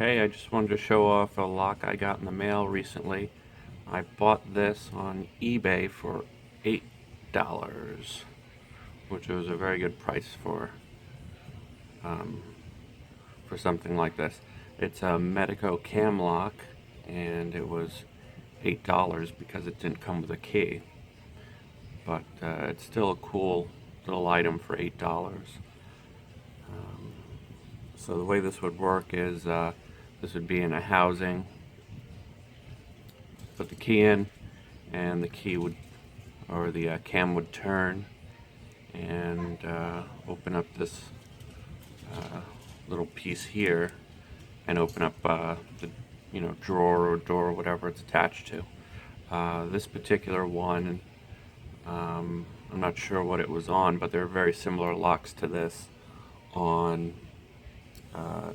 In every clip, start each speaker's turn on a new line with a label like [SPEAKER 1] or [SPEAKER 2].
[SPEAKER 1] Okay, I just wanted to show off a lock I got in the mail recently. I bought this on eBay for $8, which was a very good price um, for something like this. It's a Medeco cam lock, and it was $8 because it didn't come with a key. But it's still a cool little item for $8. So the way this would work is this would be in a housing. Put the key in, and the key would, or the cam would turn and open up this little piece here, and open up the drawer or door or whatever it's attached to. This particular one, I'm not sure what it was on, but there are very similar locks to this on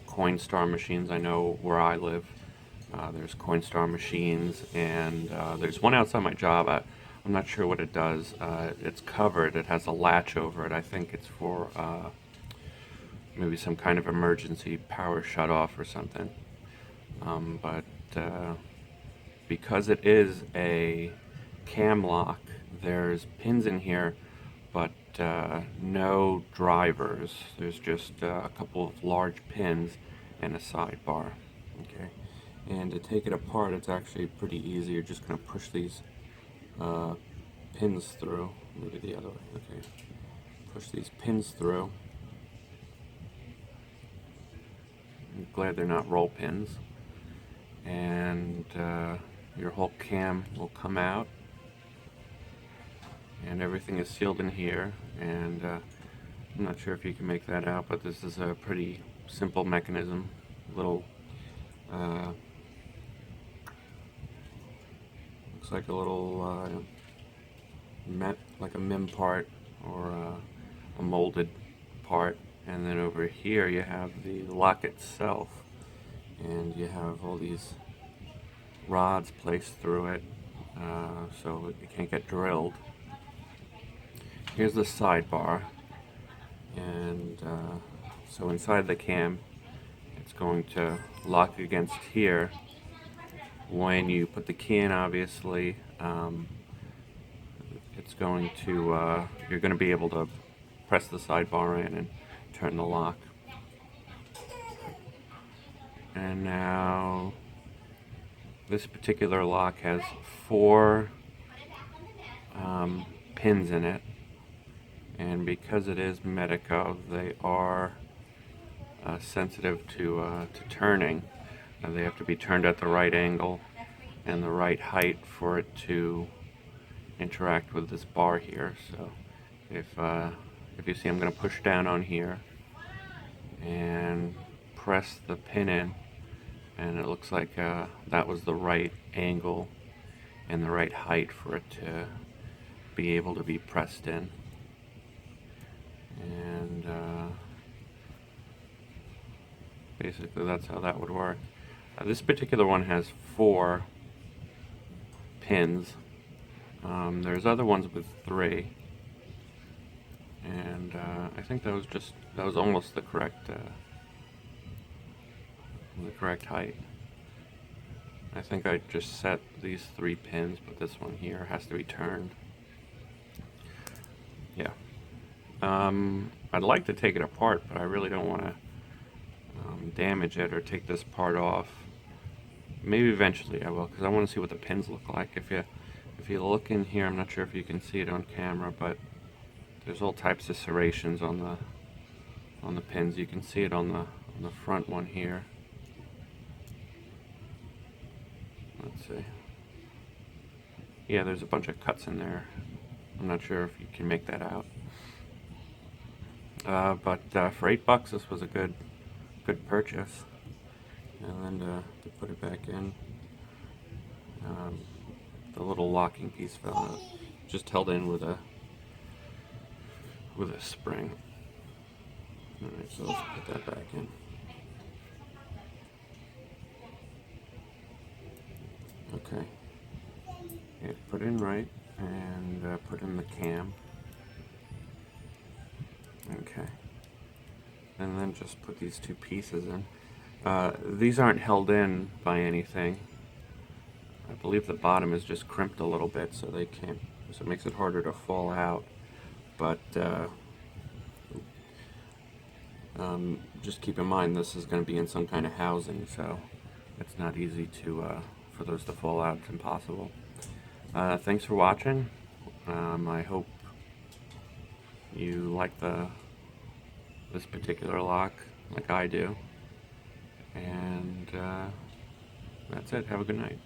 [SPEAKER 1] Coinstar machines. I know where I live, there's Coinstar machines, and there's one outside my job. I'm not sure what it does. It's covered. It has a latch over it. I think it's for maybe some kind of emergency power shut off or something. But because it is a cam lock, there's pins in here, but no drivers. There's just a couple of large pins and a sidebar. Okay, and to take it apart, it's actually pretty easy. You're just going to push these pins through. Maybe the other way. Okay, push these pins through. I'm glad they're not roll pins. And your whole cam will come out, and everything is sealed in here. And I'm not sure if you can make that out, but this is a pretty simple mechanism. Little looks like a little like a MIM part, or a molded part. And then over here you have the lock itself, and you have all these rods placed through it, so it can't get drilled. Here's the sidebar, and so inside the cam, it's going to lock against here. When you put the key in, obviously, it's going to you're going to be able to press the sidebar in and turn the lock. And now this particular lock has 4 pins in it, and because it is Medeco, they are sensitive to turning. They have to be turned at the right angle and the right height for it to interact with this bar here. So if you see, I'm going to push down on here and press the pin in, and it looks like that was the right angle and the right height for it to be able to be pressed in. And basically that's how that would work. This particular one has 4 pins. There's other ones with 3, and I think that was almost the correct height. I think I just set these 3 pins, but this one here has to be turned. Yeah. I'd like to take it apart, but I really don't want to damage it or take this part off. Maybe eventually I will, because I want to see what the pins look like. If you look in here, I'm not sure if you can see it on camera, but there's all types of serrations on the pins. You can see it on the front one here. Let's see. Yeah, there's a bunch of cuts in there. I'm not sure if you can make that out. But for $8, this was a good purchase. And then to put it back in, the little locking piece fell out. Just held in with a spring. Alright, so let's put that back in. Okay. Yeah, put in right, and put in the cam. Okay. And then just put these 2 pieces in. These aren't held in by anything. I believe the bottom is just crimped a little bit, so they can't. So it makes it harder to fall out. But just keep in mind this is going to be in some kind of housing, so it's not easy to for those to fall out. It's impossible. Thanks for watching. I hope you like this particular lock, like I do. And that's it. Have a good night.